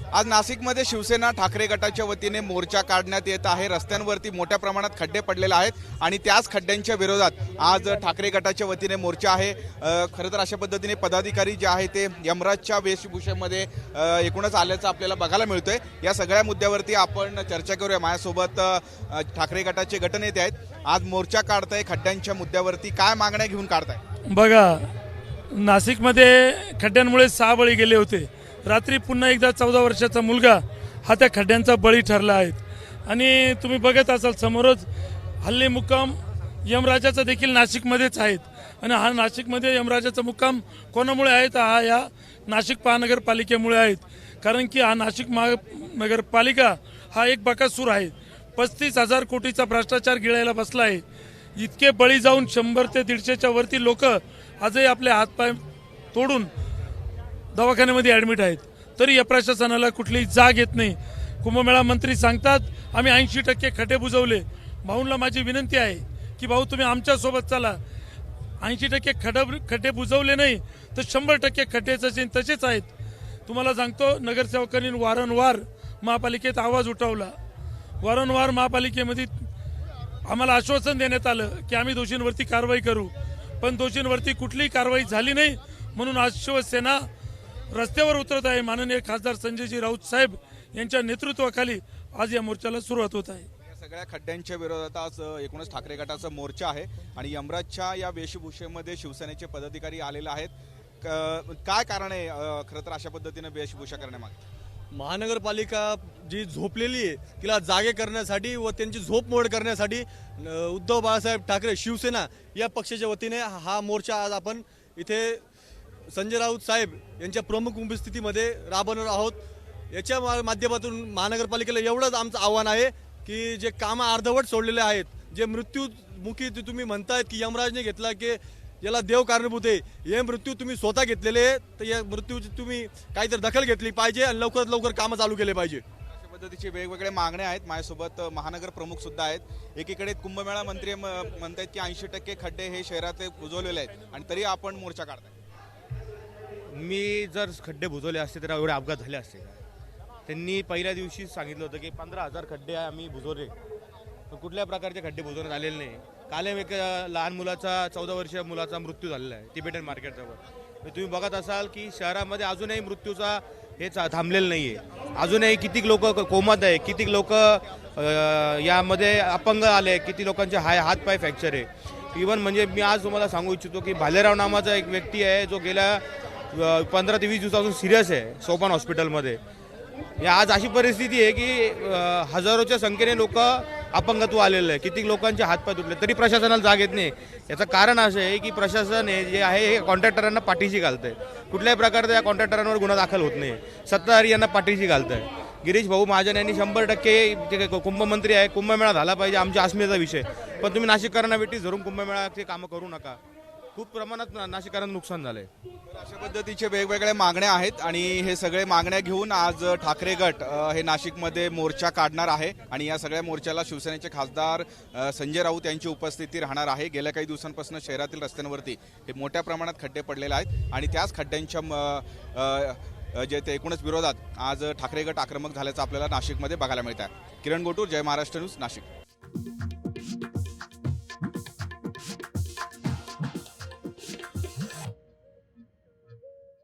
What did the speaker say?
आज नाशिकमध्ये शिवसेना ठाकरे गटाच्या वतीने मोर्चा काढण्यात येत आहे। रस्त्यांवरती मोठ्या प्रमाणात खड्डे पडलेले आहेत आणि त्याच खड्ड्यांच्या विरोधात आज ठाकरे गटाच्या वतीने मोर्चा आहे। खरं तर अशा पद्धतीने पदाधिकारी जे आहे ते यमराजच्या वेशभूषेमध्ये एकूणच आल्याचं आपल्याला बघायला मिळतंय। या सगळ्या मुद्द्यावरती आपण चर्चा करूया। माझ्यासोबत ठाकरे गटाचे गटनेते आहेत। आज मोर्चा काढताय खड्ड्यांच्या मुद्द्यावरती, काय मागण्या घेऊन काढताय? बघा, नाशिकमध्ये खड्ड्यांमुळे 6 बळी गेले होते। रात्री पुन्हा एकदा 14 वर्षाचा मुलगा हा त्या खड्ड्यांचा बळी ठरला आहे। आणि तुम्ही बघत असाल समोरच हल्ली मुक्काम यमराजाचा देखील नाशिकमध्येच आहेत। आणि हा नाशिकमध्ये यमराजाचा मुक्काम कोणामुळे आहे तर हा या नाशिक महानगरपालिकेमुळे आहेत। कारण की हा नाशिक महानगरपालिका हा एक बकासूर आहे। 35,000 कोटीचा भ्रष्टाचार गिळायला बसला आहे। इतके बळी जाऊन 100 ते 150च्या वरती लोक आजही आपले हातपाय तोडून दवाखान्यामध्ये ॲडमिट आहेत, तरी या प्रशासनाला कुठलीही जाग येत नाही। कुंभमेळा मंत्री सांगतात आम्ही 80% खड्डे बुजवले। भाऊंना माझी विनंती आहे की भाऊ तुम्ही आमच्यासोबत चला। 80% खड्डे बुजवले नाही तर 100% खड्डे तसेच आहेत। तुम्हाला सांगतो, नगरसेवकांनी वारंवार महापालिकेत आवाज उठवला। वारंवार महापालिकेमध्ये आम्हाला आश्वासन देण्यात आलं की आम्ही दोषींवरती कारवाई करू, पण दोषींवरती कुठलीही कारवाई झाली नाही। म्हणून आज शिवसेना रस्त्यावर उतरत आहे। माननीय खासदार संजयजी राऊत साहेब यांच्या नेतृत्वाखाली आज या मोर्चाला सुरुवात होत आहे। या सगळ्या खड्ड्यांच्या विरोधात आज एकूणच ठाकरे गटाचा मोर्चा आहे आणि यमराजच्या या वेशभूषेमध्ये शिवसेनेचे पदाधिकारी आलेले आहेत। काय कारण आहे खरं तर अशा पद्धतीने वेशभूषा करण्यामागे? महानगरपालिका जी झोपलेली आहे तिला जागे करण्यासाठी व त्यांची झोप मोड करण्यासाठी उद्धव बाळासाहेब ठाकरे शिवसेना या पक्षाच्या वतीने हा मोर्चा आज आपण इथे संजय राऊत साहेब यांच्या प्रमुख उपस्थितीमध्ये राबवणार आहोत। याच्या माध्यमातून महानगरपालिकेला एवढंच आमचं आव्हान आहे की जे कामं अर्धवट सोडलेले आहेत, जे मृत्यूमुखी तुम्ही म्हणतायत की यमराजने घेतला की याला देव कारणीभूत आहे, हे मृत्यू तुम्ही स्वतः घेतलेले तर या मृत्यूची तुम्ही काहीतरी दखल घेतली पाहिजे आणि लवकरात लवकर कामं चालू केले पाहिजे। अशा पद्धतीचे वेगवेगळे मागण्या आहेत। माझ्यासोबत महानगर प्रमुख सुद्धा आहेत। एकीकडे कुंभमेळा मंत्री म्हणतात की 80% खड्डे हे शहरात बुजवलेले आहेत आणि तरी आपण मोर्चा काढताय। मी जर खड्डे बुजवले असते तर एवढे अपघात झाले असते। त्यांनी पहिल्या दिवशी सांगितलं होतं की 15,000 खड्डे आम्ही बुजवले, पण कुठल्या प्रकारचे खड्डे बुजवण्यात आलेले नाही। काल एक लहान मुलाचा 14 वर्षीय मुलाचा मृत्यू झालेला आहे तिबेटन मार्केटजवळ। तुम्ही बघत असाल की शहरामध्ये अजूनही मृत्यूचा हे थांबलेलं नाही आहे। अजूनही कितीक लोक कोमात आहे, कितीक लोक यामध्ये अपंग आले, किती लोकांचे हातपाय फ्रॅक्चर आहे। इव्हन म्हणजे मी आज तुम्हाला सांगू इच्छितो की भालेराव नावाचा एक व्यक्ती आहे जो गेल्या 15 ते 20 दिवसापासून सिरियस आहे सोपान हॉस्पिटलमध्ये। आज अशी परिस्थिती आहे की हजारोच्या संख्येने लोक अपंगत्व आलेलं आहे, किती लोकांचे हातपाय तुटले तरी प्रशासनाला जाग येत नाही। याचं कारण असं आहे की प्रशासन जे आहे हे कॉन्ट्रॅक्टरांना पाठीशी घालतंय। कुठल्याही प्रकारचा या कॉन्ट्रॅक्टरांवर गुन्हा दाखल होत नाही, सत्ताधारी यांना पाठीशी घालतंय। गिरीश भाऊ महाजन यांनी 100% कुंभमंत्री आहे, कुंभमेळा झाला पाहिजे आमच्या अस्मितेचा विषय, पण तुम्ही नाशिककरांना वेटीस धरून कुंभमेळाचे कामं करू नका। खूप प्रमाणात नाशिककरांना नुकसान झालंय। अशा पद्धतीचे वेगवेगळ्या मागण्या आहेत आणि हे सगळे मागण्या घेऊन आज ठाकरे गट हे नाशिकमध्ये मोर्चा काढणार आहे आणि या सगळ्या मोर्चाला शिवसेनेचे खासदार संजय राऊत यांची उपस्थिती राहणार आहे। गेल्या काही दिवसांपासून शहरातील रस्त्यांवरती हे मोठ्या प्रमाणात खड्डे पडलेले आहेत आणि त्याच खड्ड्यांच्या जे ते एकूणच विरोधात आज ठाकरे गट आक्रमक झाल्याचं आपल्याला नाशिकमध्ये बघायला मिळत आहे। किरण गोटूर, जय महाराष्ट्र न्यूज, नाशिक।